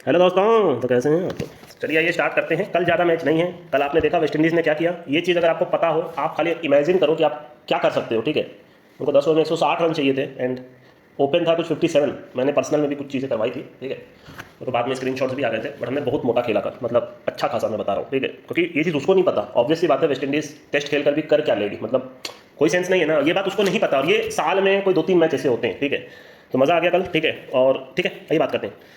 Hello दोस्तों, तो कैसे हैं आप लोग? चलिए आइए स्टार्ट करते हैं। कल ज़्यादा मैच नहीं है। कल आपने देखा वेस्ट इंडीज़ ने क्या किया। ये चीज़ अगर आपको पता हो, आप खाली इमेजिन करो कि आप क्या कर सकते हो। ठीक है, उनको 10 ओवर में 160 रन चाहिए थे एंड ओपन था कुछ 57। मैंने पर्सनल में भी कुछ चीज़ें करवाई थी। ठीक है, तो बाद में स्क्रीनशॉट्स भी आ गए थे, बट हमने बहुत मोटा खेला कर, मतलब अच्छा खासा मैं बता रहा हूँ। ठीक है, क्योंकि ये चीज़ उसको नहीं पता। ऑब्वियस सी बात है, वेस्ट इंडीज़ टेस्ट खेल कर भी कर क्या लेगी, मतलब कोई सेंस नहीं है ना। ये बात उसको नहीं पता, और ये साल में कोई 2-3 मैच ऐसे होते हैं। ठीक है, तो मज़ा आ गया कल। ठीक है, और ठीक है आइए बात करते हैं।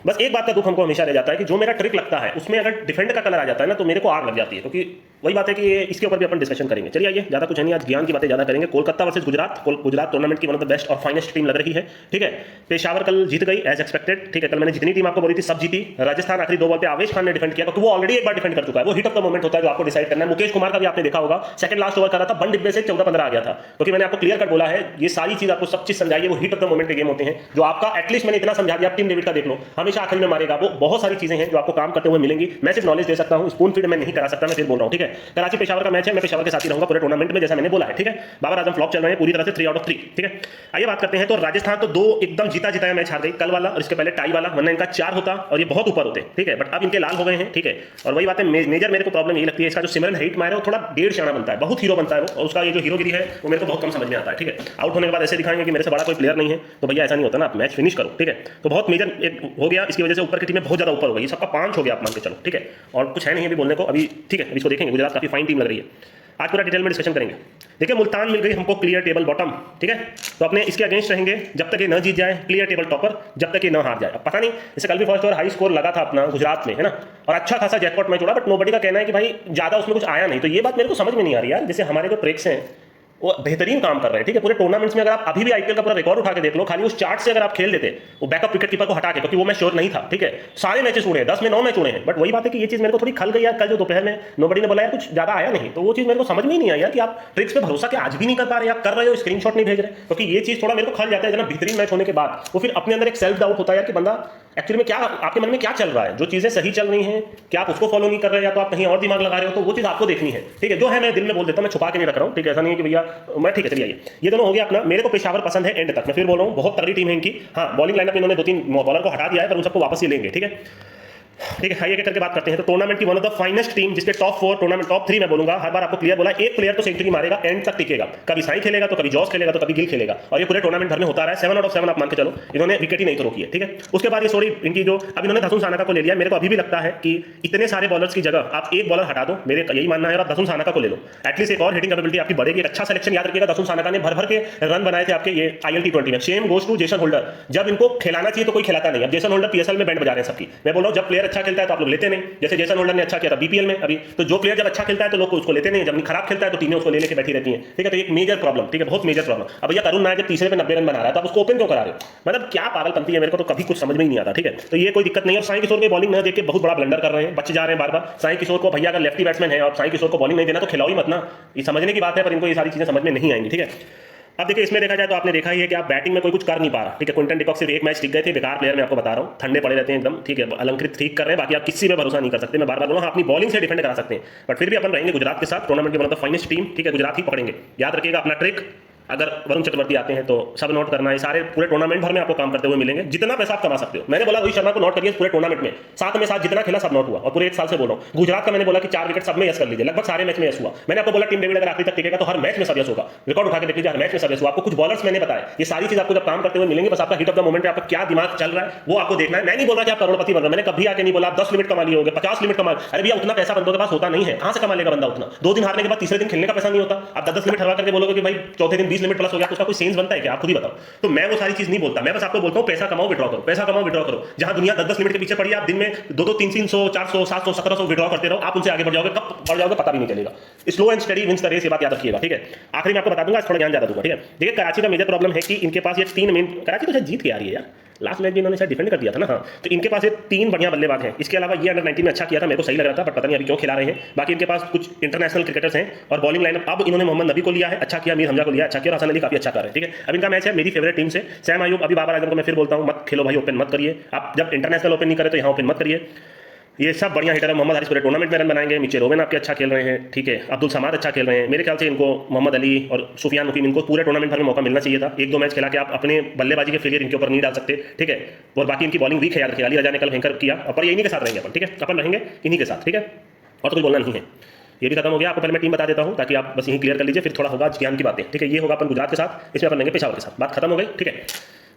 बस एक बात का दुख हमको हमेशा रह जाता है कि जो मेरा ट्रिक लगता है उसमें अगर डिफेंड का कलर आ जाता है ना, तो मेरे को आग लग जाती है। क्योंकि वही बात है कि इसके ऊपर भी अपन डिस्कशन करेंगे। चलिए आइए, ज़्यादा कुछ है नहीं, आज ज्ञान की बातें ज़्यादा करेंगे। कोलकाता वर्सेस गुजरात। गुजरात टूर्नामेंट की वन ऑफ द बेस्ट और फाइनेस्ट टीम लग रही है। ठीक है, पेशावर कल जीत गई एज एक्सपेक्टेड। ठीक है, कल मैंने जितनी टीम आपको बोली थी सब जीती। राजस्थान आखिरी 2 बॉल पे आवेश खान ने डिफेंड किया, क्योंकि वो ऑलरेडी एक बार डिफेंड कर चुका है। वो हिट ऑफ द मोमेंट होता है जो आपको डिसाइड करना है। मुकेश कुमार का भी आपने देखा होगा, सेकंड लास्ट ओवर करा था, बन डिब्बे से 14-15 आ गया था। क्योंकि मैंने आपको क्लियर कट बोला है, ये सारी चीज आपको सब चीज समझाइए। वो हिट ऑफ द मोमेंट के गेम होते हैं जो आपका, एटलीस्ट मैंने इतना समझा दिया। आप टीम डेविड का देख लो, हमेशा आखिरी में मारेगा वो। बहुत सारी चीजें हैं जो आपको काम करते हुए मिलेंगी। मैं सिर्फ नॉलेज दे सकता हूं, स्पून फीड मैं नहीं करा सकता। मैं फिर बोल रहा हूं। ठीक है, कराची पेशावर का मैच है, मैं पेशावर के साथ ही रहूंगा पूरे टूर्नामेंट में, जैसा मैंने बोला है। ठीक है, बाबर आजम फ्लॉप चल रहे हैं पूरी तरह से, 3 आउट ऑफ 3। ठीक है, आइए बात करते हैं। तो राजस्थान तो 2 एकदम जीता जिताया मैच हार गई, कल वाला और इसके पहले टाई वाला, वरना इनका 4 होता और ये बहुत ऊपर होते। ठीक है, बट अब इनके लाल हो गए हैं। ठीक है, और वही बात है, मेजर मेरे को प्रॉब्लम यही लगती है इसका, जो सिमरन हेट मारे वो थोड़ा डेढ़ शाना बनता है, बहुत हीरो बनता है वो, और उसका ये जो हीरोगिरी है वो मेरे को बहुत कम समझ में आता है। ठीक है, आउट होने के बाद ऐसे दिखाएंगे कि मेरे से बड़ा कोई प्लेयर नहीं है, तो भैया ऐसा नहीं होता ना, आप मैच फिनिश करो। ठीक है, तो बहुत मेजर एक हो गया, इसकी वजह से ऊपर की टीमें बहुत ज्यादा ऊपर हो गई, सबका 5 हो गया आप मान के चलो। ठीक है, और कुछ है नहीं अभी बोलने को अभी। ठीक है, अभी इसको देखेंगे। गुजरात काफी फाइन टीम लग रही है, आज पूरा डिटेल में डिस्कशन करेंगे। देखिए, मुल्तान मिल गई हमको क्लियर टेबल बॉटम। ठीक है, तो अपने इसके अगेंस्ट रहेंगे जब तक ये न जीत जाए, क्लियर टेबल टॉपर जब तक ये न हार जाए। अब पता नहीं, जैसे कल भी फर्स्ट ओवर हाई स्कोर लगा था अपना गुजरात में, है ना, और अच्छा खासा जैकपॉट मैच उड़ा, बट नोबडी का कहना है कि भाई ज्यादा उसमें कुछ आया नहीं। तो ये बात मेरे को समझ में नहीं आ रही यार। जैसे हमारे जो ट्रिक्स हैं वो बेहतरीन काम कर रहे हैं। ठीक है, पूरे टूर्नामेंट्स में अगर आप अभी भी आईपीएल का पूरा रिकॉर्ड उठा के देख लो, खाली उस चार्ट से अगर आप खेल देते, वो बैकअप विकेट कीपर को हटा के, क्योंकि वो मैं श्योर नहीं था। ठीक है, सारे मैचेस उड़े हैं, 10 में 9 मैच उड़े हैं। बट वही बात है कि ये चीज मेरे को थोड़ी खल गई यार। कल जो दोपहर में नोबडी ने बोला यार कुछ ज्यादा आया नहीं, तो वो चीज मेरे को समझ में ही नहीं आई यार कि आप ट्रिक्स पे भरोसा के आज भी नहीं कर पा रहे, आप कर रहे हो स्क्रीनशॉट नहीं भेज रहे। क्योंकि ये चीज थोड़ा मेरे को खल जाता है, जना बेहतरीन मैच होने के बाद वो फिर अपने अंदर एक सेल्फ डाउट होता है यार कि बंदा एक्चुअली में क्या, आपके मन में क्या चल रहा है, जो चीजें सही चल रही हैं क्या आप उसको फॉलो नहीं कर रहे, या तो आप कहीं और दिमाग लगा रहे हो, तो वो चीज आपको देखनी है। ठीक है, जो है मैं दिल में बोल देता हूं, मैं छुपा के नहीं रख रहा हूं। ठीक है, ऐसा नहीं है कि भैया मैं, ठीक है चलिए आइए, ये दोनों हो गया अपना। मेरे को पेशावर पसंद है एंड तक, मैं फिर बोल रहा हूं, बहुत तगड़ी टीम है इनकी। हाँ, बॉलिंग लाइनअप इन्होंने 2-3 बॉलर को हटा दिया है, पर उन सबको वापस ही लेंगे। ठीक है, ठीक है, आइए करके बात करते हैं। तो टूर्नामेंट की one of the finest team, जिसके टॉप 4 टूर्नामेंट टॉप 3 मैं बोलूंगा, हर बार आपको क्लियर बोला, एक प्लेयर तो सेंचुरी मारेगा, एंड तक टिकेगा। कभी साई खेलेगा तो कभी जॉस खेलेगा तो कभी गिल खेलेगा, और ये पूरे टूर्नामेंट भर में होता रहा है। 7 आउट ऑफ 7 आप मान के चलो, इन्होंने विकेट ही नहीं तो रोकी है। ठीक है, उसके बाद ये सॉरी इनकी जो अब इन्होंने धसुन सानाका को ले लिया। मेरे को अभी भी लगता है कि इतने सारे बॉलर्स की जगह आप एक बॉलर हटा दो, मेरे यही मानना है, और आप धसुन सानाका को ले लो, एटलीस्ट एक और हिटिंग कैपेबिलिटी आपकी बढ़ेगी। एक अच्छा सिलेक्शन याद रखिएगा, धसुन सानाका ने भर भर के रन बनाए थे आपके ये आईएल T20 में। Same goes to Jason Holder, जब इनको खिलाना चाहिए तो कोई खिलाता नहीं। अब जेसन होल्डर पीएसएल में बैंड बजा रहे हैं सबकी। मैं बोल रहा हूं, जब प्लेयर अच्छा खेलता है तो आप लोग लेते नहीं, जैसे जेसन होल्डर ने अच्छा किया था बीपीएल में अभी। तो जो प्लेयर जब अच्छा खेलता है तो लोग उसको लेते नहीं, जब खराब खेलता है तो टीमें उसको ले लेके बैठी रहती हैं। ठीक है, तो एक मेजर प्रॉब्लम, ठीक है, बहुत मेजर प्रॉब्लम। अब भैया करुण नायक जब तीसरे पे 90 रन बना रहा है तो आप उसको ओपन क्यों करा रहे हो? मतलब क्या पागलपंती है, मेरे को तो कभी कुछ समझ में ही नहीं आता। ठीक है, तो ये कोई दिक्कत नहीं है। और साई किशोर की बॉलिंग न देख के बहुत बड़ा ब्लंडर कर रहे हैं, बच जा रहे हैं बार बार। साई किशोर को, भैया अगर लेफ्टी बैट्समैन है और साई किशोर को बॉलिंग नहीं देना तो खिलाओ ही मत ना, ये समझने की बात है, पर इनको ये सारी चीजें समझ में नहीं आएंगी। ठीक है, अब देखिए इसमें देखा जाए तो आपने देखा ही है कि आप बैटिंग में कोई कुछ कर नहीं पा रहा। ठीक है, क्विंटन डिकॉक सिर्फ एक मैच टिक गए थे, बेकार प्लेयर मैं आपको बता रहा हूं, ठंडे पड़े रहते हैं एकदम। ठीक है, अलंकृत ठीक कर रहे हैं, बाकी आप किसी पे भरोसा नहीं कर सकते। मैं बार बार बोल रहा हूं, अपनी बॉलिंग से डिफेंड करा सकते हैं, बट फिर भी अपन रहेंगे गुजरात के साथ। टूर्नामेंट की one of the finest team. ठीक है, गुजरात ही पकड़ेंगे, याद रखिएगा अपना ट्रिक। अगर वरुण चक्रवर्ती आते हैं तो सब नोट करना है, सारे पूरे टूर्नामेंट भर में आपको काम करते हुए मिलेंगे, जितना पैसा आप कमा सकते हो। मैंने बोला रोहित शर्मा को नोट करिए पूरे टूर्नामेंट में, 7 में 7 जितना खेला सब नोट हुआ, और पूरे 1 साल से बोल रहा हूं। गुजरात का मैंने बोला कि 4 विकेट सब में यस कर लीजिए, लगभग सारे मैच में यस हुआ। मैंने आपको बोला टीम डेविड अगर आखिरी तक टिकेगा तो हर मैच में सब यस होगा, रिकॉर्ड उठा के देख लीजिए, हर मैच में सब यस हुआ। आपको कुछ बॉलर्स मैंने बताया, ये सारी चीज आपको जब काम करते हुए मिलेंगे, बस आपका हिट ऑफ द मोमेंट पे आपका क्या दिमाग चल रहा है वो आपको देखना है। मैं नहीं बोल रहा कि आप करोड़पति बन रहे, मैंने कभी आके नहीं बोला आप 10 लिमिट कमा लिए होगे, 50 लिमिट कमा। अरे भैया उतना पैसा बंदों के पास होता नहीं है, कहां से कमा लेगा बंदा उतना? 2 दिन हारने के बाद तीसरे दिन खेलने का पैसा नहीं होता। आप 10 लिमिट हरवा करके बोलोगे कि भाई चौथे दिन 20 लिमिट प्लस हो गया, तो उसका कोई सेंस बनता है क्या? आप खुद ही बताओ। तो मैं वो सारी चीज नहीं बोलता, मैं बस आपको बोलता हूं पैसा कमाओ विड्रॉ करो, पैसा कमाओ विड्रॉ करो। जहां दुनिया 10-10 लिमिट के पीछे पड़ी है, आप दिन में 2-2, 300, 400, 700, 1700 विड्रॉ करते रहो, आप उनसे आगे बढ़ जाओगे। कब बढ़ जाओगे पता भी नहीं चलेगा। Slow and steady wins the race, ये बात याद रखिएगा। ठीक है, आखिरी में आपको बता दूंगा, थोड़ा ज्ञान ज्यादा दूंगा। ठीक है, देखिए कराची का मेजर प्रॉब्लम है कि इनके पास ये 3 मेन, कराची तो शायद जीत के आ रही है यार, लास्ट मैच भी इन्होंने शायद डिफेंड कर दिया था ना। हाँ, तो इनके पास ये 3 बढ़िया बल्लेबाज हैं। इसके अलावा ये अंडर 19 में अच्छा किया था, मेरे को सही लग रहा था, बट पता नहीं अभी क्यों खिला रहे हैं। बाकी इनके पास कुछ इंटरनेशनल क्रिकेटर्स हैं, और बॉलिंग लाइनअप अब इन्होंने मोहम्मद नबी को लिया है, अच्छा किया, मीर हमजा को लिया, अच्छा किया, और हसन अली काफी अच्छा कर रहे हैं। ठीक है, अब इनका मैच है मेरी फेवरेट टीम से, सैम अयूब। अभी बाबर आजम को मैं फिर बोलता हूं, मत खेलो भाई ओपन मत करिए, आप जब इंटरनेशनल ओपन नहीं करे तो यहां ओपन मत करिए। ये सब बढ़िया हिटर है। मोहम्मद हारिस पूरे टूर्नामेंट में रन बनाएंगे। मिचेल ओवेन आपके अच्छा खेल रहे हैं, ठीक है। अब्दुल समाद अच्छा खेल रहे हैं। मेरे ख्याल से इनको मोहम्मद अली और सुफियान मुकीम इनको पूरे टूर्नामेंट भर में मौका मिलना चाहिए था। एक दो मैच खेला के आप अपने बल्लेबाजी के फेलियर इनके ऊपर नहीं डाल सकते, ठीक है। और बाकी इनकी बॉलिंग वीक है, याद रखिए। अली रजा ने कल भयंकर किया, पर ये इन्हीं के साथ रहेंगे अपन, ठीक है। अपन रहेंगे इन्हीं के साथ, ठीक है, और तो कुछ बोलना नहीं है। ये भी खत्म हो गया। आपको पहले मैं टीम बता देता हूँ ताकि आप बस यहीं क्लियर कर लीजिए, फिर थोड़ा होगा ज्ञान की बातें, ठीक है। ये होगा अपन गुजरात के साथ, इसमें अपन लेंगे पेशावर के साथ। बात खत्म हो गई, ठीक है।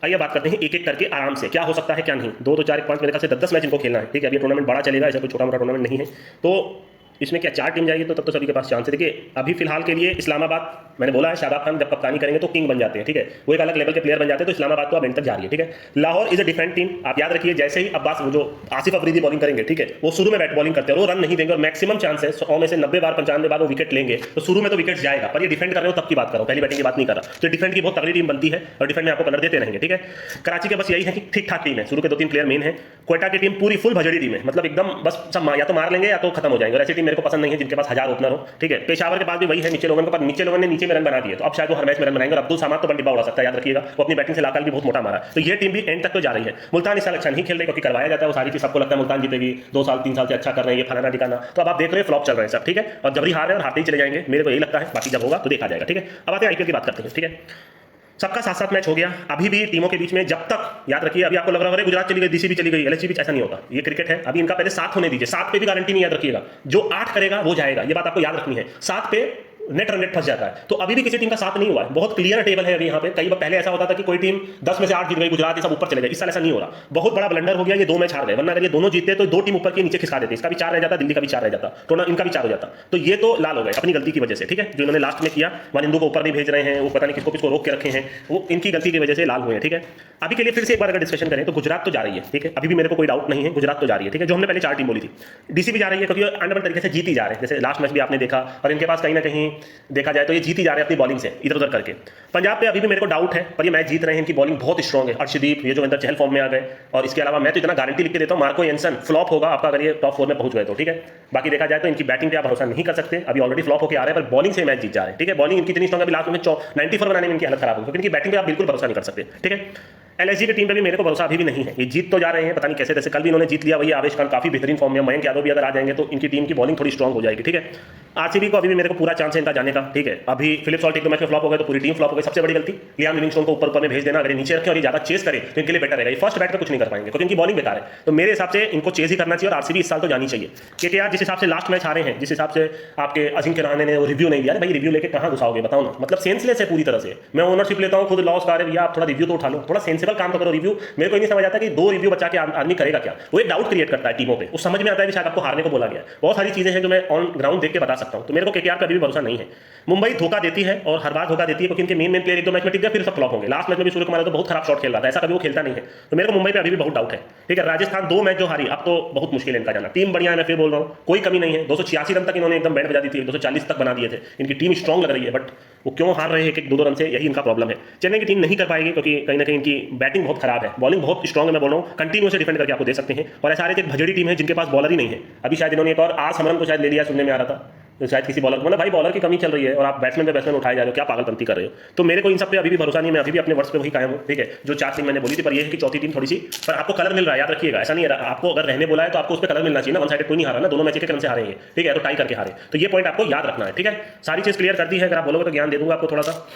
आइए बात करते हैं एक एक करके आराम से, क्या हो सकता है क्या नहीं। 2 2 4 1 5 मेरे ख्याल से 10 मैच इनको खेलना है, ठीक है। अभी टूर्नामेंट बड़ा चलेगा, ऐसा कोई छोटा मोटा टूर्नामेंट नहीं है। तो इसमें क्या 4 टीम जाएगी तो तब तो सभी के पास चांस है। देखिए अभी फिलहाल के लिए इस्लामाबाद, मैंने बोला है शादाब खान जब कप्तानी करेंगे तो किंग बन जाते हैं, ठीक है। वो एक अलग लेवल के प्लेयर बन जाते हैं। तो इस्लामाबाद तो अब एंड तक जा रही है, ठीक है। Lahore is a different team. आप याद रखिए, जैसे ही अब्बास वो जो आसिफ अफरीदी बॉलिंग करेंगे, ठीक है, वो शुरू में बैट बॉलिंग करते हैं और वो रन नहीं देंगे और मैक्सिमम चांस है 100 में से 90 बार 95 बार वो विकेट लेंगे। तो शुरू में तो विकेट जाएगा, पर ये डिफेंड कर रहे हो तब की बात करो, पहली बैटिंग की बात नहीं कर रहा। तो डिफेंड की बहुत तगड़ी टीम बनती है और डिफेंड में आपको कलर देते रहेंगे, ठीक है। कराची के बस यही है कि ठीक ठाक टीम है, शुरू के 2-3 प्लेयर मेन है। क्वेटा की टीम पूरी फुल भजड़ी टीम है, मतलब एकदम बस सब या तो मार लेंगे या तो खत्म हो जाएंगे। और ऐसी टीम मेरे को पसंद नहीं है जिनके पास 1000 ओपनर हो, ठीक है। पेशावर के पास भी वही है, मिचेल ओवन के पास। मिचेल ओवन ने नीचे में रन बना दिए, तो अब शायद वो हर मैच में रन बनाएंगे। और अब्दुल समाद तो बंडिब्बा उड़ा सकता है, याद रखिएगा। वो अपनी बैटिंग से लाकल भी बहुत मोटा मारा। तो ये टीम भी एंड तक तो जा रही है। मुल्तान इस साल अच्छा नहीं खेल रही, क्योंकि करवाया जाता है वो सारी चीज, सबको लगता है मुल्तान जीतेगी, 2 साल 3 साल से अच्छा कर रहे हैं, ये फलाना ठिकाना। तो अब आप देख रहे हैं फ्लॉप चल रहे हैं सब, ठीक है। और जबरी हार रहे हैं और हारते ही चले जाएंगे, मेरे को यही लगता है। बाकी जब होगा तो देखा जाएगा, ठीक है। अब आते हैं आईपीएल की बात करते हैं, ठीक है। सबका 7-7 मैच हो गया। अभी भी टीमों के बीच में, जब तक याद रखिए, अभी आपको लग रहा है गुजरात चली गई, डीसी भी चली गई, एलएचसी भी, ऐसा नहीं होगा। ये क्रिकेट है, अभी इनका पहले 7 होने दीजिए। 7 पे भी गारंटी नहीं, याद रखिएगा। जो 8 करेगा वो जाएगा, ये बात आपको याद रखनी है। 7 पे नेट रन रेट फंस जाता है। तो अभी भी किसी टीम का 7 नहीं हुआ है, बहुत क्लियर टेबल है अभी यहाँ पे। कई बार पहले ऐसा होता था कि कोई टीम 10 में से 8 जीत गई, गुजरात ये सब ऊपर चले गए। इस साल ऐसा नहीं हो रहा, बहुत बड़ा ब्लंडर हो गया। ये 2 मैच हार गए, वरना अगर ये दोनों जीतते तो 2 टीम ऊपर की नीचे खिसका देते। इसका भी 4 रह जाता, दिल्ली का भी 4 रह जाता, तो इनका भी 4 हो जाता। तो ये तो लाल हो गए अपनी गलती की वजह से, ठीक है। जो इन्होंने लास्ट में किया, वनिंदु को ऊपर नहीं भेज रहे हैं, वो पता नहीं किसको किसको रोक के रखे हैं, वो इनकी गलती की वजह से लाल हुए हैं, ठीक है। अभी के लिए फिर से एक बार अगर डिस्कशन करें तो गुजरात तो जा रही है, ठीक है। अभी भी मेरे को कोई डाउट नहीं है, गुजरात तो जा रही है, ठीक है। जो हमने पहले 4 टीम बोली थी, डीसी भी जा रही है, क्योंकि अंडर तरीके से जीत ही जा रहे हैं। जैसे लास्ट मैच भी आपने देखा, और इनके पास कहीं ना कहीं देखा जाए तो ये जीत ही जा रहे हैं अपनी बॉलिंग से इधर उधर करके। पंजाब पे अभी भी मेरे को डाउट है, पर ये मैच जीत रहे हैं। इनकी बॉलिंग बहुत स्ट्रॉग है। अर्शदीप, ये जो अंदर चहल फॉर्म में आ गए। और इसके अलावा मैं तो इतना गारंटी लिख के देता हूं, मार्को एंसन फ्लॉप होगा आपका अगर ये टॉप 4 में पहुंच गए तो, ठीक है। बाकी देखा जाए तो इनकी बैटिंग पे आप भरोसा नहीं कर सकते, अभी ऑलरेडी फ्लॉप होकर आ रहे हैं, पर बॉलिंग से मैच जीत जा रहे हैं, ठीक है। बॉलिंग इनकी इतनी स्ट्रॉन्ग है, लास्ट में 94 बनाने में इनकी हालत खराब होगी, क्योंकि इनकी बैटिंग पे आप बिल्कुल भरोसा नहीं कर सकते, ठीक है। एलएसजी की टीम पे भी मेरे को भरोसा अभी भी नहीं है। ये जीत तो जा रहे हैं, पता नहीं कैसे, जैसे कल भी इन्होंने जीत लिया। वही आवेश खान काफी बेहतरीन फॉर्म में, मयंक यादव भी अगर आ जाएंगे तो इनकी टीम की बॉलिंग थोड़ी स्ट्रॉन्ग हो जाएगी, ठीक है। आरसीबी को अभी भी मेरे को पूरा चांस है इनका जाने का, ठीक है। अभी फिलिप सॉल्ट एक 2 मैच में फ्लॉप हो गए तो पूरी टीम फ्लॉप हो गई। सबसे बड़ी गलती लियाम लिविंगस्टोन को ऊपर में भेज देना। अगर ये नीचे रखें और ये ज्यादा चेस करे तो इनके लिए बेटर रहेगा। ये फर्स्ट बैट पे कुछ नहीं कर पाएंगे, क्योंकि इनकी बॉलिंग बेकार है। तो मेरे हिसाब से इनको चेस ही करना चाहिए, और आरसीबी इस साल तो जानी चाहिए। केकेआर जिस हिसाब से लास्ट मैच हारे हैं, जिस हिसाब से आपके अजिंक्य रहाणे ने रिव्यू नहीं दिया, भाई रिव्यू लेके कहां घुसाओगे बताओ ना। मतलब सेंसलेस है पूरी तरह से। मैं ओनरशिप लेता हूं, खुद लॉस कर रहे भैया, आप थोड़ा रिव्यू तो उठा लो, थोड़ा सेंसिबल काम तो करो। रिव्यू मेरे को नहीं समझ आता कि 2 रिव्यू बचा के आदमी करेगा क्या। वो एक डाउट क्रिएट करता है टीमों पे। उस समझ में आता है कि शायद आपको हारने को बोला गया है। बहुत सारी चीजें हैं जो मैं ऑन ग्राउंड देख के बता सकता हूं। तो मेरे को केकेआर पे अभी भी भरोसा नहीं है। मुंबई धोखा देती है और हर बार धोखा देती है, क्योंकि इनके मेन प्लेयर 1 2 मैच में टिक गए, फिर सब फ्लॉप होंगे। लास्ट मैच में भी सूर्य कुमार तो बहुत खराब शॉट खेल रहा था, ऐसा कभी वो खेलता नहीं है। तो मेरे को मुंबई पे अभी भी बहुत डाउट है, ठीक है। राजस्थान 2 मैच जो हारी, अब तो बहुत मुश्किल है इनका जाना। टीम बढ़िया है, मैं फिर बोल रहा हूँ, कोई कमी नहीं है। 286 रन तक इन्होंने एकदम बैंड बजा दी थी, 240 तक बना दिए थे। इनकी टीम स्ट्रॉन्ग लग रही है, बट वो क्यों हार रहे हैं 1-2 रन से, यही इनका प्रॉब्लम है। चेन्नई की टीम नहीं कर पाएगी, क्योंकि कहीं ना कहीं इनकी बैटिंग बहुत खराब है। बॉलिंग बहुत स्ट्रॉन्ग है, मैं बोल रहा हूँ, कंटिन्यू से डिफेंड करके आपको दे सकते हैं। और एसआरएच एक भजड़ी टीम है जिनके पास बॉलर ही नहीं है। अभी शायद इन्होंने एक और आर समरन को शायद ले लिया, सुनने में आ रहा था। तो शायद किसी बॉलर, मतलब भाई बॉलर की कमी चल रही है और आप बैट्समैन पे बैट्समैन उठाए जा रहे हो, क्या पागलपंती कर रहे हो। तो मेरे को इन सब पे अभी भी भरोसा नहीं है। मैं अभी भी अपने वर्ड्स पे वही कायम हूँ, ठीक है। जो 4 टीम मैंने बोली थी, पर ये है कि चौथी टीम थोड़ी सी, पर आपको कलर मिल रहा है, याद रखिएगा। ऐसा नहीं है, आपको अगर रहने बोला है तो आपको उस पर कलर मिलना चाहिए ना। वन साइडेड कोई नहीं हारा ना, दोनों मैच एक रन से हारे हैं, ठीक है। तो टाई करके हारे, तो ये पॉइंट आपको याद रखना है, ठीक है। सारी चीज क्लियर कर दी है, अगर आप बोलोगे तो ज्ञान दे दूंगा आपको थोड़ा सा।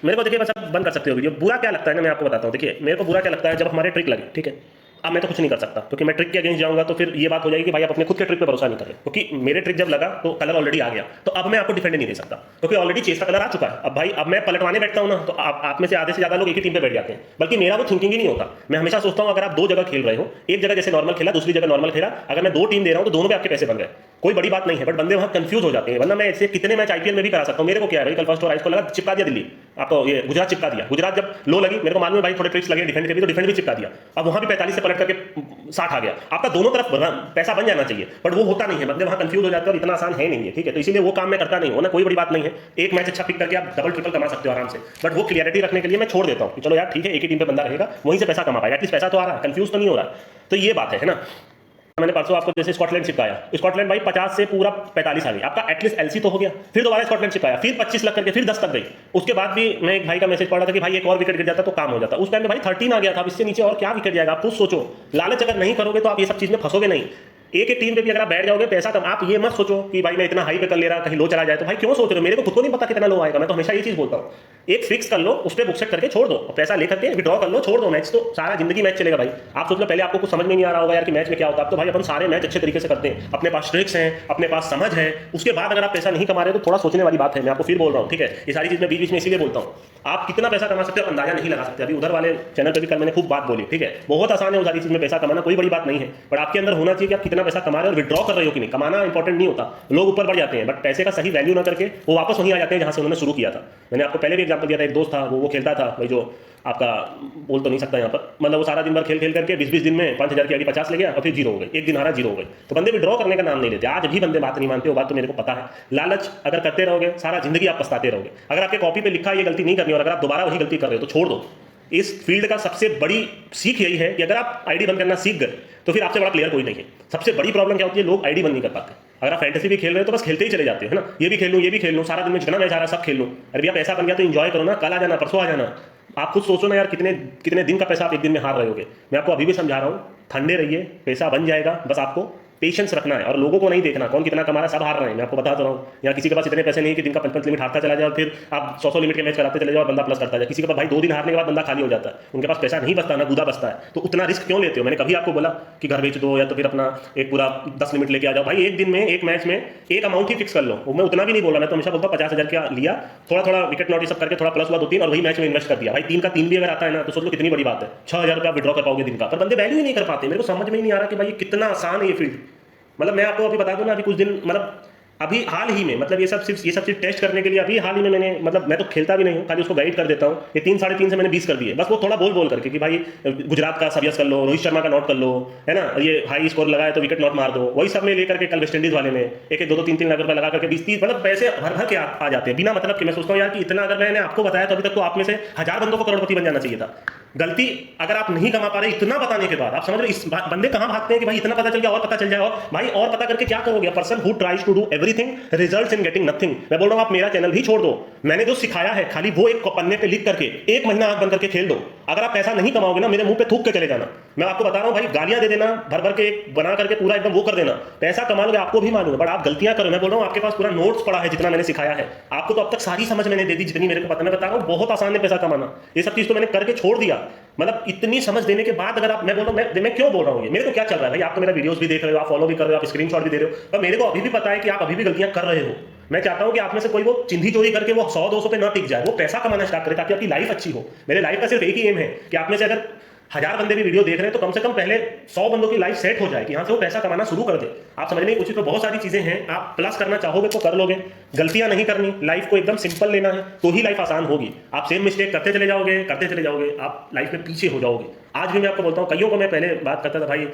मेरे को देखिए, बस आप बंद कर सकते हो वीडियो। बुरा क्या लगता है ना, मैं आपको बताता हूँ। देखिए मेरे को बुरा क्या लगता है, जब हमारे ट्रिक लगे, ठीक है। अब मैं तो कुछ नहीं कर सकता, क्योंकि मैं ट्रिक के अगेंस्ट जाऊंगा तो फिर ये बात हो जाएगी कि भाई आप अपने खुद के ट्रिक पे भरोसा नहीं कर रहे, क्योंकि मेरे ट्रिक जब लगा तो कलर ऑलरेडी आ गया। तो अब मैं आपको डिफेंड नहीं दे सकता, क्योंकि ऑलरेडी चेस का कलर आ चुका है। अब भाई अब मैं पलटवाने बैठता हूं ना, तो आप में से आधे से ज्यादा लोग एक ही टीम पे बैठ जाते हैं। बल्कि मेरा वो थिंकिंग ही नहीं होता। मैं हमेशा सोचता हूं, अगर आप 2 जगह खेल रहे हो, एक जगह जैसे नॉर्मल खेला, दूसरी जगह नॉर्मल खेला, अगर मैं 2 टीम दे रहा हूं तो दोनों पे आपके पैसे बन गए, कोई बड़ी बात नहीं है। बट बंदे वहां कंफ्यूज हो जाते हैं। वरना मैं ऐसे कितने मैच आईपीएल में भी करा सकता हूं। मेरे को क्या है भाई, कल फर्स्ट ओवर आइस को लगा, चिपका दिया दिल्ली, आपको ये गुजरात चिपका दिया। गुजरात जब लो लगी, मेरे को मालूम है भाई थोड़े ट्रिक्स लगे डिफेंड के भी, तो डिफेंड भी चिपका दिया। अब वहां भी 45 से पलट करके 60 आ गया। आपका दोनों तरफ पैसा बन जाना चाहिए, बट वो होता नहीं है। बंदे वहां कंफ्यूज हो जाते हैं और इतना आसान है नहीं है, ठीक है। तो इसीलिए वो काम मैं करता नहीं हूं ना, कोई बड़ी बात नहीं है। एक मैच अच्छा पिक करके आप डबल ट्रिपल कमा सकते हो आराम से, बट वो क्लियरिटी रखने के लिए मैं छोड़ देता हूं कि चलो यार ठीक है, एक ही टीम पे बंदा रहेगा, वहीं से पैसा कमा पाएगा, एटलीस्ट पैसा तो आ रहा है, कंफ्यूज तो नहीं हो रहा। तो ये बात है ना। मैंने परसों आपको जैसे स्कॉटलैंड चिपकाया, स्कॉटलैंड भाई 50 से पूरा 45 आ गई, आपका एटलीस्ट एलसी तो हो गया। फिर दोबारा स्कॉटलैंड चिपकाया, फिर 25 लग करके फिर 10 तक गई। उसके बाद भी मैं एक भाई का मैसेज पढ़ रहा था कि भाई एक और विकेट गिर जाता तो काम हो जाता। उस टाइम में भाई 13 आ गया था, इससे नीचे और क्या विकेट जाएगा। आप खुद सोचो, लालच अगर नहीं करोगे तो आप ये सब चीज में फंसोगे नहीं। एक टीम पे भी अगर आप बैठ जाओगे पैसा कम, आप ये मत सोचो कि भाई मैं इतना हाई पे कर ले रहा कहीं लो चला जाए, तो भाई क्यों सोच रहे हो? मेरे को खुद को नहीं पता कितना लो आएगा। मैं तो हमेशा ये चीज बोलता हूँ, एक फिक्स कर लो, उस पर बुक सेट करके छोड़ दो, पैसा लेकर के विड्रॉ कर लो, छोड़ दो मैच, तो सारा जिंदगी मैच चलेगा भाई। आप सोच लो पहले आपको कुछ समझ में नहीं आ रहा होगा यार कि मैच में क्या होता है, आप तो भाई अपन सारे मैच अच्छे तरीके से करते हैं, अपने पास ट्रिक्स हैं, अपने पास समझ है, उसके बाद अगर आप पैसा नहीं कमा रहे तो थोड़ा सोचने वाली बात है। मैं आपको फिर बोल रहा हूँ, ठीक है, ये सारी चीज मैं बीच बीच में इसीलिए बोलता हूँ। आप कितना पैसा कमा सकते हो आप अंदाजा नहीं लगा सकते। अभी उधर वाले चैनल पे भी कल मैंने खूब बात बोली, ठीक है, बहुत आसान है उस सारी चीज में पैसा कमाना, कोई बड़ी बात नहीं है, बट आपके अंदर होना चाहिए कि आप कितना पैसा कमा रहे हो और विड्रॉ कर रहे हो कि नहीं। कमाना इंपॉर्टेंट नहीं होता, लोग ऊपर बढ़ जाते हैं बट पैसे का सही वैल्यू ना करके वो वापस वहीं आ जाते हैं जहां से उन्होंने शुरू किया था। मैंने आपको पहले भी एग्जांपल दिया था, एक दोस्त था वो खेलता था भाई, जो आपका बोल तो नहीं सकता यहाँ पर, मतलब वो सारा दिन भर खेल खेल करके 20-20 दिन में 5,000 की आईडी 50 ले गया और फिर जीरो हो गई, एक दिन हारा जीरो हो गई। तो बंदे विड्रॉ करने का नाम नहीं लेते, आज भी बंदे बात नहीं मानते, वो बात तो मेरे को पता है। लालच अगर करते रहोगे सारा जिंदगी आप पछताते रहोगे। अगर आपके कॉपी पे लिखा है ये गलती नहीं करनी और अगर आप दोबारा वही गलती कर रहे हो तो छोड़ दो। इस फील्ड का सबसे बड़ी सीख यही है कि अगर आप आईडी बंद करना सीख गए तो फिर आपसे बड़ा प्लेयर कोई नहीं है। सबसे बड़ी प्रॉब्लम क्या होती है, लोग आईडी बंद नहीं कर पाते। अगर आप फैंटेसी भी खेल रहे हो तो बस खेलते ही चले जाते हो, है ना, ये भी खेल लूँ ये भी खेल लूँ, सारा दिन में जितना मैच आ रहा है सब खेल लूँ। अरे भैया पैसा बन गया तो इंजॉय करो ना, कल आ जाना, परसों आ जाना। आप खुद सोचो ना यार, कितने कितने दिन का पैसा आप एक दिन में हार रहे होगे। मैं आपको अभी भी समझा रहा हूँ, ठंडे रहिए, पैसा बन जाएगा, बस आपको पेशेंस रखना है और लोगों को नहीं देखना कौन कितना कमा रहा है, सब हार रहे हैं। मैं आपको बता तो रहा हूँ, यहाँ किसी के पास इतने पैसे नहीं कि दिन का 5-5 लिमिट हारता चला जाए और फिर आप 100 लिमिट के मैच कराते चले जाओ और बंदा प्लस करता जाए। किसी के पास भाई 2 दिन हारने के बाद बंदा खाली हो जाता है, उनके पास पैसा नहीं बचता ना गुदा बचता है, तो उतना रिस्क क्यों लेते हो? मैंने कभी आपको बोला कि घर बेच दो या तो फिर अपना एक पूरा 10 लिमिट लेके आ जाओ? भाई एक दिन में एक मैच में एक अमाउंट ही फिक्स कर लो। मैं उतना भी नहीं बोला, मैं तो हमेशा बोलता हूँ 50,000 का लिया, थोड़ा थोड़ा विकेट नॉट सब करके थोड़ा प्लस हुआ 2-3 और वही मैच में इन्वेस्ट कर दिया। भाई 3 का 3 भी अगर आता है ना तो सोच लो कितनी बड़ी बात है, 6,000 रुपया विड्रॉ कर पाओगे दिन का। पर बंदे वैल्यू ही नहीं कर पाते। मेरे को समझ में ही नहीं आ रहा कि भाई कितना आसान है ये फील्ड। मतलब मैं आपको अभी बता दूं ना, अभी कुछ दिन मतलब अभी हाल ही में, मतलब ये सब चीज टेस्ट करने के लिए अभी हाल ही में मैंने, मतलब मैं तो खेलता भी नहीं हूँ, खाली उसको गाइड कर देता हूँ। ये 3-3.5 से मैंने 20 कर दिए, बस वो थोड़ा बोल करके कि भाई गुजरात का सबियस कर लो, रोहित शर्मा का नॉट कर लो, है ना, ये हाई स्कोर लगाए तो विकेट नॉट मार दो, वही सब में लेकर के कल वेस्ट इंडीज वाले में एक 2-3 लाख रुपए लगा करके 20-30 मतलब पैसे भर के आ जाते हैं बिना मतलब कि। मैं सोचता हूँ यार कि इतना अगर मैंने आपको बताया तो अभी तक तो आप में से 1000 बंदों को करोड़पति बन जाना चाहिए था। गलती अगर आप नहीं कमा पा रहे इतना बताने के बाद, आप समझ रहे इस बंदे कहां भागते हैं कि भाई इतना पता चल गया और पता चल जाए, और भाई और पता करके क्या करोगे? Person who tries to do everything results in getting nothing. मैं बोल रहा हूं आप मेरा चैनल भी छोड़ दो, मैंने जो सिखाया है खाली वो एक पन्ने पे लिख करके 1 महीना आंख बंद करके खेल दो। अगर आप पैसा नहीं कमाओगे ना, मेरे मुंह पे थूक के चले जाना। मैं आपको बता रहा हूं भाई, गालियां दे देना भर के बना करके पूरा एकदम वो कर देना, पैसा कमा लोगे आपको भी मालूम है, बट आप गलतियां करो। मैं बोल रहा हूं आपके पास पूरा नोट्स पड़ा है जितना मैंने सिखाया है आपको, तो अब तक सारी समझ मैंने दे दी जितनी मेरे को पता। मैं बता रहा हूं बहुत आसान है पैसा कमाना, ये सब चीज तो मैंने करके छोड़ दिया। मतलब इतनी समझ देने के बाद अगर आप, मैं बोल रहा हूं मैं क्यों बोल रहा हूं ये, मेरे को क्या चल रहा है भाई, आप तो मेरा वीडियोस भी देख रहे हो, आप फॉलो भी कर रहे हो, आप स्क्रीनशॉट भी दे रहे हो, पर मेरे को अभी भी पता है कि आप अभी भी गलतियां कर रहे हो। मैं चाहता हूं कि आप में से कोई वो चिंधी चोरी करके वो 100-200 पे ना टिक जाए, वो पैसा कमाना स्टार्ट करे ताकि आपकी लाइफ अच्छी हो। मेरे लाइफ का सिर्फ एक ही एम है कि आप में से अगर 1000 बंदे भी वीडियो देख रहे हैं तो कम से कम पहले 100 बंदों की लाइफ सेट हो जाए कि यहां से वो पैसा कमाना शुरू कर दे। आप समझ नहीं कुछ, तो बहुत सारी चीजें हैं, आप प्लस करना चाहोगे तो कर लोगे, गलतियां नहीं करनी, लाइफ को एकदम सिंपल लेना है तो ही लाइफ आसान होगी। आप सेम मिस्टेक करते चले जाओगे आप लाइफ में पीछे हो जाओगे। आज भी मैं आपको बोलता हूं, कईयों को मैं पहले बात करता था भाई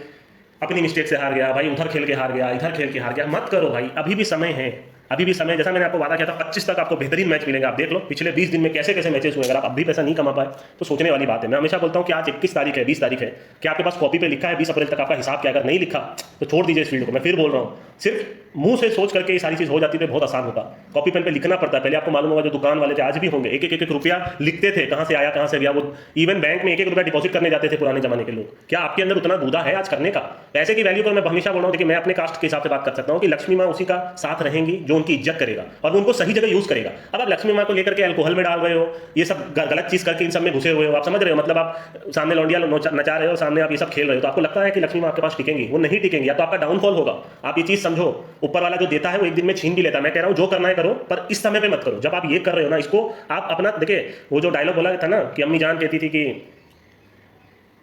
अपनी मिस्टेक से हार गया, भाई उधर खेल के हार गया, इधर खेल के हार गया। मत करो भाई, अभी भी समय है, अभी भी समय। जैसा मैंने आपको वादा किया था 25 तक आपको बेहतरीन मैच मिलेगा। आप देख लो पिछले 20 दिन में कैसे कैसे मैचेस हुए। अगर आप अभी पैसा नहीं कमा पाए तो सोचने वाली बात है। मैं हमेशा बोलता हूं कि आज 21 तारीख है, 20 तारीख है, क्या आपके पास कॉपी पे लिखा है 20 अप्रैल तक आपका हिसाब क्या? अगर नहीं लिखा तो छोड़ दीजिए इस फील्ड को। मैं फिर बोल रहा हूँ, सिर्फ मुंह से सोच करके ये सारी चीज हो जाती तो बहुत आसान होता। कॉपी पेन पे लिखना पड़ता है। पहले आपको मालूम होगा जो दुकान वाले थे आज भी होंगे, एक रुपया लिखते थे, कहां से आया कहां से गया। वो इवन बैंक में 1 रुपया डिपॉजिट करने जाते थे पुराने जमाने के लोग। क्या आपके अंदर उतना गुदा है आज करने का? पैसे की वैल्यू पर मैं हमेशा बोल रहा हूँ कि मैं अपने कास्ट के हिसाब से बात कर सकता हूँ कि लक्ष्मी माँ उसी का साथ रहेंगी जो उनकी इज्जत करेगा और वो उनको सही जगह यूज करेगा। अब आप लक्ष्मी माँ को लेकर के अल्कोहल में डाल रहे हो, ये सब गलत चीज करके इन सब में घुसे हुए हो, आप समझ रहे हो? मतलब आप सामने लौंडिया नचा रहे हो, सामने आप ये सब खेल रहे हो, तो आपको लगता है कि लक्ष्मी माँ आपके पास टिकेंगी? वो नहीं टिकेंगी, या तो आपका डाउनफॉल होगा। आप ये चीज समझो, ऊपर वाला जो देता है वो एक दिन में छीन भी लेता है। मैं कह रहा हूं जो करना है करो, पर इस समय पे मत करो। जब आप ये कर रहे हो ना, इसको आप अपना देखिए, वो जो डायलॉग बोला था ना कि अम्मी जान कहती थी कि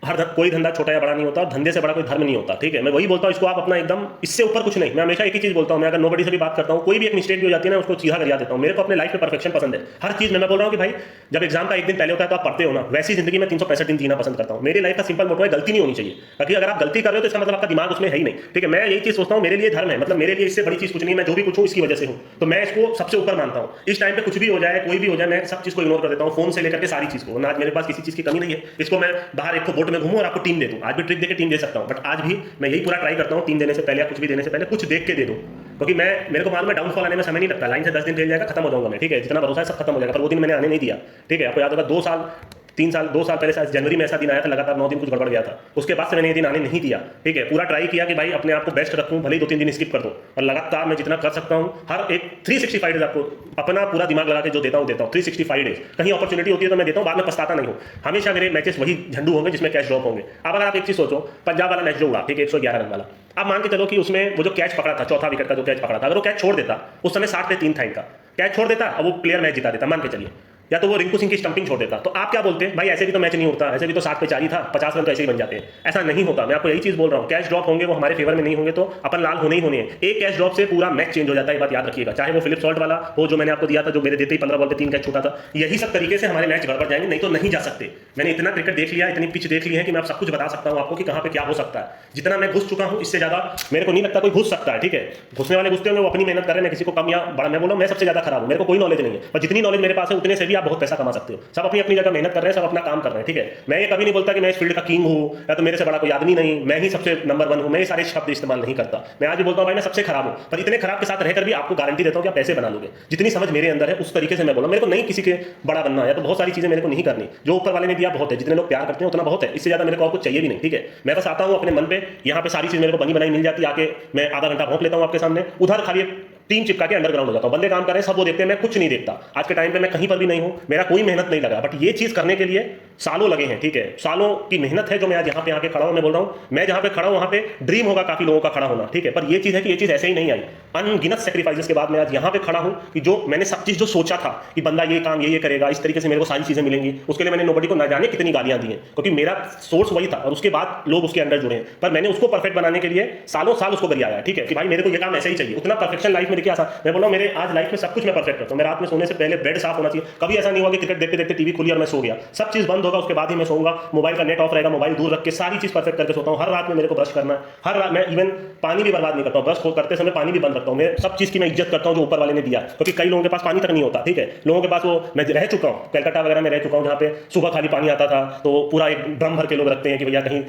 कोई धंधा छोटा या बड़ा नहीं होता, धंधे से बड़ा कोई धर्म नहीं होता। ठीक है, मैं वही बोलता हूँ, इसको आप अपना एकदम, इससे ऊपर कुछ नहीं। मैं हमेशा एक ही चीज बोलता हूँ, मैं अगर नोबडी से भी बात करता हूँ, कोई भी एक मिस्टेक भी हो जाती है ना, उसको सीधा कर देता हूँ। मेरे को अपने लाइफ में परफेक्शन पसंद है, हर चीज में। मैं बोल रहा हूँ कि भाई जब एग्जाम का एक दिन पहले होता है तो आप पढ़ते हो ना, वैसी जिंदगी में 365 दिन जीना पसंद करता हूँ। मेरी लाइफ का सिंपल मोटो है, गलती नहीं होनी चाहिए। क्योंकि अगर आप गलती कर रहे हो तो इसका मतलब आपका दिमाग उसमें है ही नहीं। ठीक है, मैं यही चीज सोचता हूँ, मेरे लिए धर्म है, मतलब मेरे लिए इससे बड़ी चीज कुछ नहीं। मैं जो भी कुछ हूँ इसकी वजह से हूँ, तो मैं इसको सबसे ऊपर मानता हूँ। इस टाइम पे कुछ भी हो जाए, कोई भी हो जाए, मैं सब चीज को इग्नोर कर देता हूँ, फोन से लेकर के सारी चीज को। आज मेरे पास किसी चीज की कमी नहीं है, इसको मैं बाहर एक बोट में घूमूं और आपको टीम दे दूं। आज भी ट्रिक देके टीम दे सकता हूं, बट आज भी मैं यही पूरा ट्राई करता हूं, टीम देने से पहले या कुछ भी देने से पहले कुछ देख के दे दो। क्योंकि मेरे को मालूम है डाउनफॉल आने में समय नहीं लगता। लाइन से 10 दिन खेल जाएगा, खत्म हो जाऊंगा मैं। ठीक है, जितना भरोसा है सब खत्म हो जाएगा, पर वो दिन मैंने आने नहीं दिया। ठीक है, आपको याद होगा 2 साल 3 साल 2 साल पहले शायद जनवरी में ऐसा दिन आया था, लगातार 9 दिन कुछ गड़बड़ गया था। उसके बाद से मैंने ये दिन आने नहीं दिया, ठीक है। पूरा ट्राई किया कि भाई अपने आप को बेस्ट रखूं, भले ही 2-3 दिन स्किप कर दूं, और लगातार मैं जितना कर सकता हूं हर एक 365 डेज आपको अपना पूरा दिमाग लगा के जो देता हूं 365 डेज। कहीं अपॉर्चुनिटी होती है तो मैं देता हूं, बाद में पछताता नहीं हूं। हमेशा मेरे मैचेस वही झंडू होंगे जिसमें कैच ड्रॉप होंगे। अब अगर आप एक चीज सोचो, पंजाब वाला मैच जो हुआ, ठीक है, 111 रन वाला, आप मान के चलो कि उसमें वो जो कैच पकड़ा था, चौथा विकेट का जो कैच पकड़ा था, अगर वो कैच छोड़ देता, उस समय 60 पे 3 था इनका, कैच छोड़ देता और वो प्लेयर मैच जिता देता, मान के चलिए, या तो वो रिंकू सिंह की स्टंपिंग छोड़ देता, तो आप क्या बोलते हैं, भाई ऐसे भी तो मैच नहीं होता, ऐसे भी तो 60 पे 4 ही था, 50 रन तो ऐसे ही बन जाते हैं। ऐसा नहीं होता, मैं आपको यही चीज बोल रहा हूं। कैच ड्रॉप होंगे, वो हमारे फेवर में नहीं होंगे तो अपन लाल होने ही होने हैं। एक कैच ड्रॉप से पूरा मैच चेंज हो जाता है, बात याद रखिएगा। चाहे वो फिलिप सॉल्ट वाला हो जो मैंने आपको दिया था, जो मेरे देते ही 15 बॉल पे 3 कैच छूटा था, यही सब तरीके से हमारे मैच गड़बड़ जाएंगे, नहीं तो नहीं जा सकते। मैंने इतना क्रिकेट देख लिया, इतनी पिच देख ली है कि मैं आप सब कुछ बता सकता हूं आपको कि कहां पे क्या हो सकता है। जितना मैं घुस चुका हूं, इससे ज्यादा मेरे को नहीं लगता कोई घुस सकता है, ठीक है। घुसने वाले घुसते होंगे, वो अपनी मेहनत कर रहे हैं, मैं किसी को कम या बड़ा, मैं बोलूं मैं सबसे ज्यादा खराब हूं, मेरे को कोई नॉलेज नहीं है, और जितनी नॉलेज मेरे पास है उतने से भी आप बहुत पैसा कमा सकते हो। सब अपनी अपनी जगह मेहनत कर रहे हैं, सब अपना काम कर रहे हैं, ठीक है। मैं ये कभी नहीं बोलता कि मैं इस फील्ड का किंग हूं या तो मेरे से बड़ा कोई आदमी नहीं, मैं ही सबसे नंबर 1 हूं, मैं ये सारे शब्द इस्तेमाल नहीं करता। मैं आज भी बोलता हूं भाई मैं सबसे खराब हूं, पर इतने खराब के साथ रहकर भी आपको गारंटी देता हूं कि आप पैसे बना लोगे। जितनी समझ मेरे अंदर है उस तरीके से मैं बोला, मेरे को नहीं किसी के बड़ा बनना है, तो बहुत सारी चीजें मेरे को नहीं करनी, जो ऊपर वाले ने दिया बहुत है, जितने लोग प्यार करते हैं उतना बहुत है, इससे ज्यादा मेरे को और कुछ चाहिए भी नहीं, ठीक है। मैं बस आता हूं अपने मन पे, यहाँ पे सारी चीज मेरे को बनी बनाई मिल जाती है, आके मैं आधा घंटा भोंक लेता हूं आपके सामने, उधर खाली टीम चिपका के अंडरग्राउंड हो जाता हूं। बंदे काम कर रहे हैं, सब वो देखते हैं, मैं कुछ नहीं देखता। आज के टाइम पे मैं कहीं पर भी नहीं हूं, मेरा कोई मेहनत नहीं लगा, बट ये चीज करने के लिए सालों लगे हैं, ठीक है। सालों की मेहनत है जो मैं आज यहाँ पे आके खड़ा हूं। मैं बोल रहा हूं, मैं जहां पे खड़ा हूं वहां पे ड्रीम होगा काफी लोगों का खड़ा होना, ठीक है, पर ये चीज है कि ये चीज ऐसे ही नहीं आई। अनगिनत सेक्रीफाइसेस के बाद मैं आज यहाँ पे खड़ा हूं कि जो मैंने सब चीज जो सोचा था कि बंदा ये काम ये करेगा, इस तरीके से मेरे को सारी चीजें मिलेंगी, उसके लिए मैंने नोबडी को ना जाने कितनी गालियां दी हैं, क्योंकि मेरा सोर्स वही था, और उसके बाद लोग उसके अंदर जुड़े हैं। पर मैंने उसको परफेक्ट बनाने के लिए सालों साल उसको गरियाया, ठीक है, कि भाई मेरे को ये काम ऐसे ही चाहिए। उतना परफेक्शन लाइफ में देखिए आसान, मैं बोला मेरे आज लाइफ में सब कुछ मैं परफेक्ट करता हूं। मैं रात में सोने से पहले बेड साफ होना चाहिए, कभी ऐसा नहीं हुआ कि क्रिकेट देखते देखते टीवी खुली और मैं सो गया। सब चीज बंद होगा, उसके बाद ही मैं सोऊंगा, मोबाइल का नेट ऑफ रहेगा, मोबाइल दूर रख के सारी चीज परफेक्ट करके सोता हूं। हर रात में मेरे को ब्रश करना है, हर रात मैं इवन पानी भी बर्बाद नहीं करता हूं, ब्रश करते समय पानी भी बंद रखता हूं। मैं सब चीज की मैं इज्जत करता हूं जो ऊपर वाले ने दिया, क्योंकि कई लोगों के पास पानी तक नहीं होता, ठीक है। लोगों के पास वो, मैं रह चुका हूं कलकत्ता वगैरह में रह चुका हूं, जहां पे सुबह खाली पानी आता था तो पूरा एक ड्रम भर के लोग रखते हैं कि भैया कहीं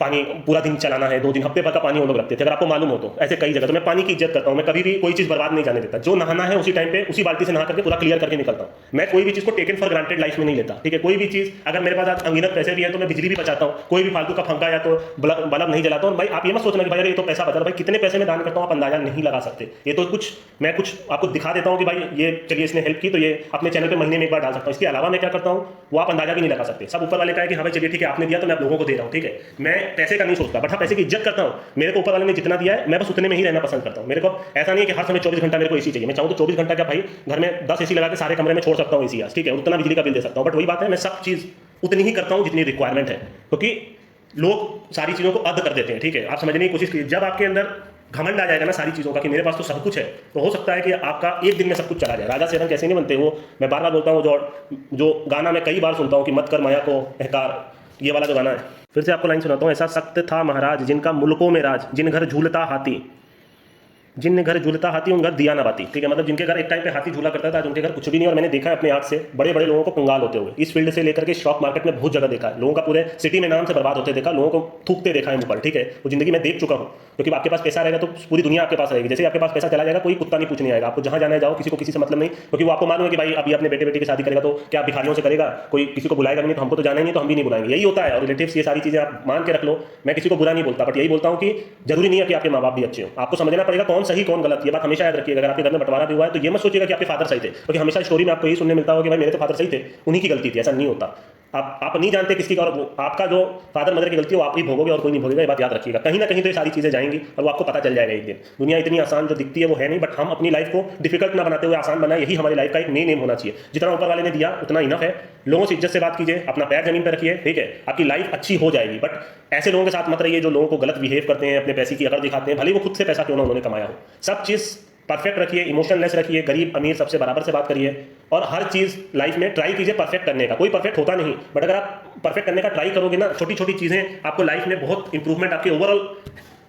पानी पूरा दिन चलाना है, 2 दिन हफ्ते भर का पानी वो लोग रखते थे, अगर आपको मालूम हो तो। ऐसे कई जगह, तो मैं पानी की इज्जत करता हूं, मैं कभी भी कोई चीज बर्बाद नहीं जाने देता। जो नहाना है उसी टाइम पे उसी बाल्टी से नहा करके पूरा क्लियर करके निकलता हूं। मैं कोई भी चीज को टेकन फॉर ग्रांटेड लाइफ में नहीं लेता, ठीक है। कोई भी चीज, अगर मेरे पास आज अनगिनत पैसे भी है तो मैं बिजली भी बचाता हूं, कोई भी फालतू का पंखा या तो बल्ब नहीं जलाता हूं। भाई आप ये मत सोचना कि भाई ये तो पैसा बचा, भाई कितने पैसे में दान करता हूं आप अंदाजा नहीं लगा सकते। ये तो मैं कुछ आपको दिखा देता हूं कि भाई ये चलिए इसने हेल्प की तो ये अपने चैनल पे महीने में एक बार डाल सकता हूं। इसके अलावा मैं क्या करता हूं वो आप अंदाजा भी नहीं लगा सकते। सब ऊपर वाले का है कि हाँ भाई चलिए ठीक है आपने दिया तो मैं आप लोगों को दे रहा हूं, ठीक है। मैं पैसे का नहीं सोचता, बट हाँ पैसे की इज्जत करता हूं। मेरे को ऊपर वाले ने जितना दिया है मैं बस उतने में ही रहना पसंद करता हूं। मेरे को ऐसा नहीं है कि हर समय 24 घंटा मेरे को एसी चाहिए। मैं चाहूं तो 24 घंटा क्या भाई घर में 10 एसी लगा के सारे कमरे में छोड़ सकता हूं एसी, ठीक है, उतना बिजली का बिल दे सकता हूं। बट वही बात है, मैं सब चीज उतनी ही करता हूं जितनी रिक्वायरमेंट है, क्योंकि लोग सारी चीजों को अद कर देते हैं, ठीक है। आप समझने की कोशिश कीजिए, जब आपके अंदर घमंड आ जाएगा ना सारी चीजों का कि मेरे पास तो सब कुछ है, तो हो सकता है कि आपका एक दिन में सब कुछ चला जाए। राजा सेरन कैसे नहीं बनते, वो मैं बार बार बोलता हूँ, जो गाना मैं कई बार सुनता हूँ कि मत कर माया को अहकार, ये वाला जो गाना है, फिर से आपको लाइन सुनाता हूँ। ऐसा सख्त था महाराज जिनका मुल्कों में राज, जिन घर झूलता हाथी, जिन घर झूलता हाथी उन घर दिया ना बाती, ठीक है। मतलब जिनके घर एक टाइम पे हाथी झूला करता था, आज उनके घर कुछ भी नहीं। और मैंने देखा है अपने आंख से बड़े बड़े लोगों को कंगाल होते हुए, इस फील्ड से लेकर के स्टॉक मार्केट में बहुत जगह देखा है। लोगों का पूरे सिटी में नाम से बर्बाद होते देखा, लोगों को थूकते देखा है मुंह पर, ठीक है। वो जिंदगी में देख चुका हूँ, क्योंकि आपके पास पैसा रहेगा तो पूरी दुनिया आपके पास रहेगी। जैसे आपके पास पैसा चला जाएगा कोई कुत्ता नहीं पूछने आएगा, आपको जहां जाना है जाओ, किसी को किसी से मतलब नहीं, क्योंकि वो आपको मालूम है कि भाई अभी अपने बेटे बेटी की शादी करेगा तो क्या भिखारियों से करेगा, कोई किसी को बुलाएगा नहीं, तो हमको तो जाना ही नहीं तो हम भी नहीं बुलाएंगे, यही होता है। और रिलेटिव्स ये सारी चीजें आप मान के रख लो, मैं किसी को बुरा नहीं बोलता, बट यही बोलता हूँ कि जरूरी नहीं है कि आपके माँ बाप भी अच्छे हो, आपको समझना पड़ेगा कौन सही कौन गलत। ये बात हमेशा याद रखिएगा। अगर आपके घर में बंटवारा भी हुआ है तो ये मत सोचिएगा कि आपके फादर सही थे, क्योंकि हमेशा स्टोरी में आपको यही सुनने मिलता होगा कि भाई मेरे तो फादर सही थे, उन्हीं की गलती थी। ऐसा नहीं होता। आप नहीं जानते किसकी, और आपका जो फादर मदर की गलती है वो आप ही भोगोगे और कोई नहीं भोगेगा। ये बात याद रखिएगा। कहीं ना कहीं तो ये सारी चीजें जाएंगी और वो आपको पता चल जाएगा एक दिन। दुनिया इतनी आसान जो दिखती है वो है नहीं, बट हम अपनी लाइफ को डिफिकल्ट ना बनाते हुए आसान बनाए, यही हमारी लाइफ का एक मेन एम होना चाहिए। जितना ऊपर वाले ने दिया उतना इनफ है। लोगों से इज्जत से बात कीजिए, अपना पैर जमीन पर रखिए, ठीक है, आपकी लाइफ अच्छी हो जाएगी। बट ऐसे लोगों के साथ मत रहिए जो लोगों को गलत बिहेव करते हैं, अपने पैसे की अकड़ दिखाते हैं, भले वो खुद से पैसा क्यों ना उन्होंने कमाया हो। सब चीज परफेक्ट रखिए, इमोशनलेस रखिए, गरीब अमीर सबसे बराबर से बात करिए, और हर चीज़ लाइफ में ट्राई कीजिए परफेक्ट करने का। कोई परफेक्ट होता नहीं, बट अगर आप परफेक्ट करने का ट्राई करोगे ना, छोटी छोटी चीज़ें आपको लाइफ में बहुत इंप्रूवमेंट आपके ओवरऑल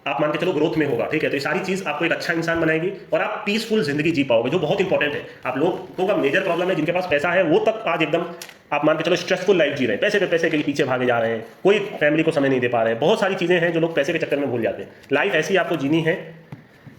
आप मान के चलो ग्रोथ में होगा, ठीक है। तो ये सारी चीज़ आपको एक अच्छा इंसान बनाएगी और आप पीसफुल जिंदगी जी पाओगे, जो बहुत इंपॉर्टेंट है। आप लोगों का मेजर प्रॉब्लम है जिनके पास पैसा है, वो तक आज एकदम आप मान के चलो स्ट्रेसफुल लाइफ जी रहे हैं, पैसे पे पैसे के पीछे भागे जा रहे हैं, कोई फैमिली को समय नहीं दे पा रहे हैं, बहुत सारी चीज़ें हैं जो लोग पैसे के चक्कर में भूल जाते हैं। लाइफ ऐसी आपको जीनी है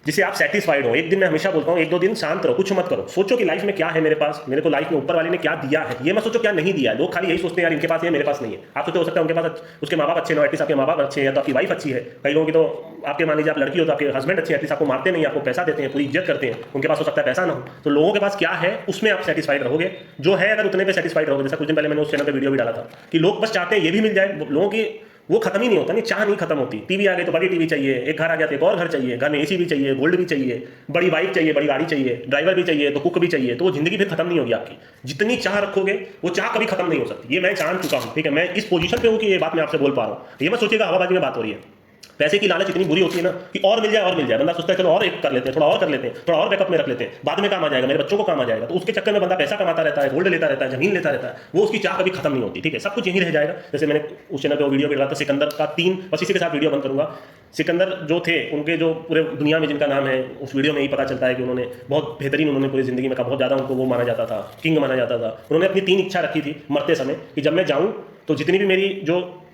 जिससे आप सेटिस्फाइड हो। एक दिन मैं हमेशा बोलता हूँ, एक दो दिन शांत रहो, कुछ मत करो, सोचो कि लाइफ में क्या है मेरे पास, मेरे को लाइफ में ऊपर वाले ने क्या दिया है, ये मत सोचो क्या नहीं दिया। लोग खाली यही सोचते हैं यार इनके पास है मेरे पास नहीं है। आप सोचते हो सकता है उनके पास उसके माँ बाप अच्छे ना, एटलीस्ट आपके माँ बाप अच्छे हैं, तो आपकी वाइफ अच्छी है। कई लोगों की तो आपके मान लीजिए आप लड़की हो तो आपके हस्बैंड अच्छे हैं, एटलीस्ट आपको मारते नहीं, आपको पैसा देते हैं, पूरी इज्जत करते हैं। उनके पास हो सकता है पैसा ना हो, तो लोगों के पास क्या है उसमें आप सेटिस्फाइड रहोगे, जो है अगर उतने पे सेटिस्फाइड रहोगे। जैसा कुछ दिन पहले मैंने उस चैनल पे वीडियो भी डाला था कि लोग बस चाहते हैं ये भी मिल जाए, लोगों की वो खत्म ही नहीं होता, नहीं चाह नहीं खत्म होती। टीवी आ गई तो बड़ी टीवी चाहिए, एक घर आ गया तो एक और घर चाहिए, घर में एसी भी चाहिए, गोल्ड भी चाहिए, बड़ी बाइक चाहिए, बड़ी गाड़ी चाहिए, ड्राइवर भी चाहिए, तो कुक भी चाहिए, तो वो जिंदगी फिर खत्म नहीं होगी आपकी। जितनी चाह रखोगे वो चाह कभी खत्म नहीं हो सकती। ये मैं जान चुका हूँ, ठीक है। मैं इस पोजीशन पे हूँ कि ये बात मैं आपसे बोल पा रहा हूँ। ये मत सोचिएगा हवाबाजी में बात हो रही है। पैसे की लालच इतनी बुरी होती है ना कि और मिल जाए और मिल जाए, बंदा सोचता है चलो और एक कर लेते हैं, थोड़ा और कर लेते हैं, थोड़ा और बैकअप में रख लेते हैं, बाद में काम आ जाएगा, मेरे बच्चों को काम आ जाएगा। तो उसके चक्कर में बंदा पैसा कमाता रहता है, गोल्ड लेता रहता है, जमीन लेता रहता है, वो उसकी चाह कभी खत्म नहीं होती, ठीक है। सब कुछ यहीं रह जाएगा। जैसे मैंने उस चैनल पर वीडियो भी डाला था सिकंदर का 3, बस इसी के साथ वीडियो बंद करूंगा। सिकंदर जो थे उनके जो पूरे दुनिया में जिनका नाम है, उस वीडियो में यही पता चलता है कि उन्होंने बहुत बेहतरीन, उन्होंने पूरी जिंदगी में बहुत ज़्यादा उनको वो माना जाता था, किंग माना जाता था। उन्होंने अपनी 3 इच्छा रखी थी मरते समय कि जब मैं जाऊँ तो जितनी भी मेरी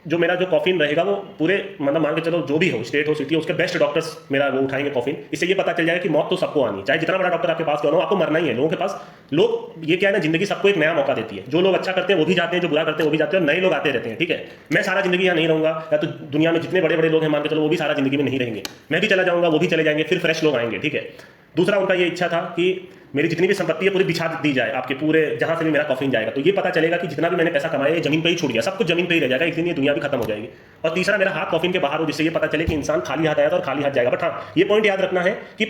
जो मेरा जो कॉफिन रहेगा वो पूरे मतलब मान के चलो जो भी हो, स्टेट हो सिटी हो, उसके बेस्ट डॉक्टर्स मेरा वो उठाएंगे कॉफिन। इससे ये पता चल जाएगा कि मौत तो सबको आनी है, चाहे जितना बड़ा डॉक्टर आपके पास क्यों ना हो, आपको मरना ही है। लोगों के पास ये क्या है ना, जिंदगी सबको एक नया मौका देती है। जो लोग अच्छा करते हैं वो भी जाते हैं, जो बुरा करते हैं वो भी जाते हैं, और नए लोग आते रहते हैं, ठीक है। मैं सारा जिंदगी यहाँ नहीं रहूंगा, या तो दुनिया में जितने बड़े बड़े लोग हैं मान के चलो वो भी सारा जिंदगी में नहीं रहेंगे, मैं भी चला जाऊंगा, वो भी चले जाएंगे, फिर फ्रेश लोग आएंगे, ठीक है। दूसरा उनका ये इच्छा था कि मेरी जितनी भी संपत्ति है पूरी बिछा दी जाए आपके पूरे, जहां से भी मेरा कॉफिन जाएगा तो ये पता चलेगा कि जितना भी मैंने पैसा कमाया ये जमीन पे ही छूट गया, सब कुछ जमीन पे ही रह जाएगा, एक दिन ये दुनिया भी खत्म हो जाएगी। और तीसरा मेरा हाथ कॉफिन के बाहर हो, जिससे ये पता चले कि इंसान खाली हाथ आया था और खाली हाथ जाएगा। बट हाँ, ये पॉइंट याद रखना है कि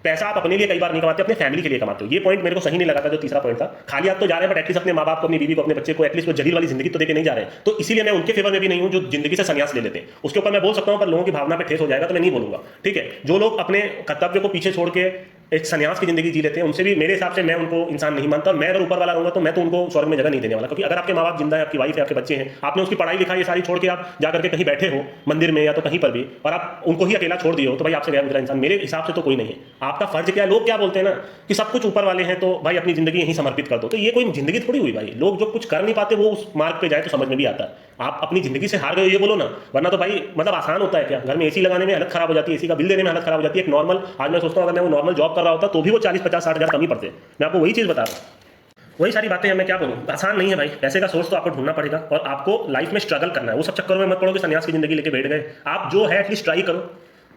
पैसा आप अपने लिए कई बार नहीं कमाते, अपने फैमिली के लिए कमाते हो। ये पॉइंट मेरे को सही नहीं लगा था जो तीसरा पॉइंट था। खाली हाथ तो जा रहे हैं बट एटलीस्ट अपने माँ बाप को, अपनी बीवी को, अपने बच्चे को एटलीस्ट वो जलील वाली जिंदगी तो देके नहीं जा रहे हैं। तो इसीलिए मैं उनके फेवर में भी नहीं हूं जो जिंदगी से संन्यास ले लेते हैं। उसके ऊपर मैं बोल सकता हूं पर लोगों की भावना पे ठेस हो जाएगा तो मैं नहीं बोलूंगा, ठीक है। जो लोग अपने कर्तव्य को पीछे छोड़ के एक संन्यास की जिंदगी जी लेते हैं उनसे भी मेरे हिसाब से मैं उनको इंसान नहीं मानता। मैं अगर ऊपर वाला रहूंगा तो मैं तो उनको स्वर्ग में जगह नहीं देने वाला, क्योंकि अगर आपके माँ बाप जिंदा है, आपकी वाइफ है, आपके बच्चे हैं, आपने उसकी पढ़ाई लिखाई ये सारी छोड़ के आप जाकर के कहीं बैठे हो मंदिर में या तो कहीं पर भी, और आप उनको ही अकेला छोड़ दिए हो, तो भाई आपसे गया गुजरा इंसान मेरे हिसाब से तो कोई नहीं है। आपका फर्ज क्या है, लोग क्या बोलते हैं ना कि सब कुछ ऊपर वाले हैं तो भाई अपनी जिंदगी यहीं समर्पित कर दो, तो ये कोई जिंदगी थोड़ी हुई भाई। लोग जो कुछ कर नहीं पाते वो उस मार्ग पे जाए तो समझ में भी आता है। आप अपनी जिंदगी से हार गए ये बोलो ना, वरना तो भाई मतलब आसान होता है क्या, घर में एसी लगाने में हालत खराब हो जाती है, एसी का बिल देने में हालत खराब हो जाती है। एक नॉर्मल, आज मैं सोचता हूँ अगर मैं वो नॉर्मल जॉब कर रहा होता तो भी वो 40-50-60 हज़ार कम ही पड़ते। मैं आपको वही चीज़ बता रहा हूँ, वही सारी बातें हैं। मैं क्या बोलूँ, आसान नहीं है भाई। पैसे का सोर्स तो आपको ढूंढना पड़ेगा और आपको लाइफ में स्ट्रगल करना है। वो सब चक्करों में मत पड़ो कि संन्यास की जिंदगी लेके बैठ गए। आप जो है एटलीस्ट ट्राई करो,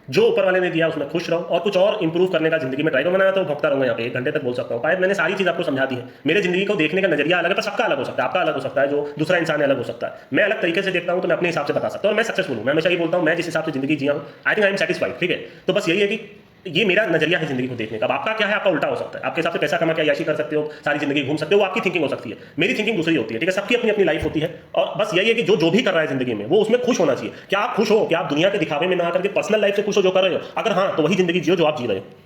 जो ऊपर वाले ने दिया उसमें खुश रहो, और कुछ और इंप्रूव करने का जिंदगी में ट्राई करो। बनाया तो भोगता रहूंगा यहाँ पे 1 घंटे तक बोल सकता हूँ। शायद मैंने सारी चीज़ आपको समझा दी है। मेरे जिंदगी को देखने का नजरिया अलग है, पर सबका अलग हो सकता है। आपका अलग हो सकता है, जो दूसरा इंसान है अलग हो सकता है। मैं अलग तरीके से देखता हूँ तो मैं अपने हिसाब से बता सकता हूँ, और मैं सक्सेसफुल हूँ। मैं हमेशा ये बोलता हूँ मैं जिस हिसाब से जिंदगी जिया हूँ I think I am satisfied, ठीक है। तो बस यही है कि ये मेरा नजरिया है जिंदगी को देखने का। अब आपका क्या है, आपका उल्टा हो सकता है। आपके हिसाब से पैसा कमा के याशी कर सकते हो, सारी जिंदगी घूम सकते हो, वो आपकी थिंकिंग हो सकती है। मेरी थिंकिंग दूसरी होती है, ठीक है। सबकी अपनी अपनी लाइफ होती है, और बस यही है कि जो भी कर रहा है जिंदगी में वो उसमें खुश होना चाहिए। क्या आप खुश हो, क्या आप दुनिया के दिखावे में ना आकर के पर्सनल लाइफ से खुश हो जो कर रहे हो? अगर हाँ तो वही जिंदगी जियो जो आप जी रहे हो।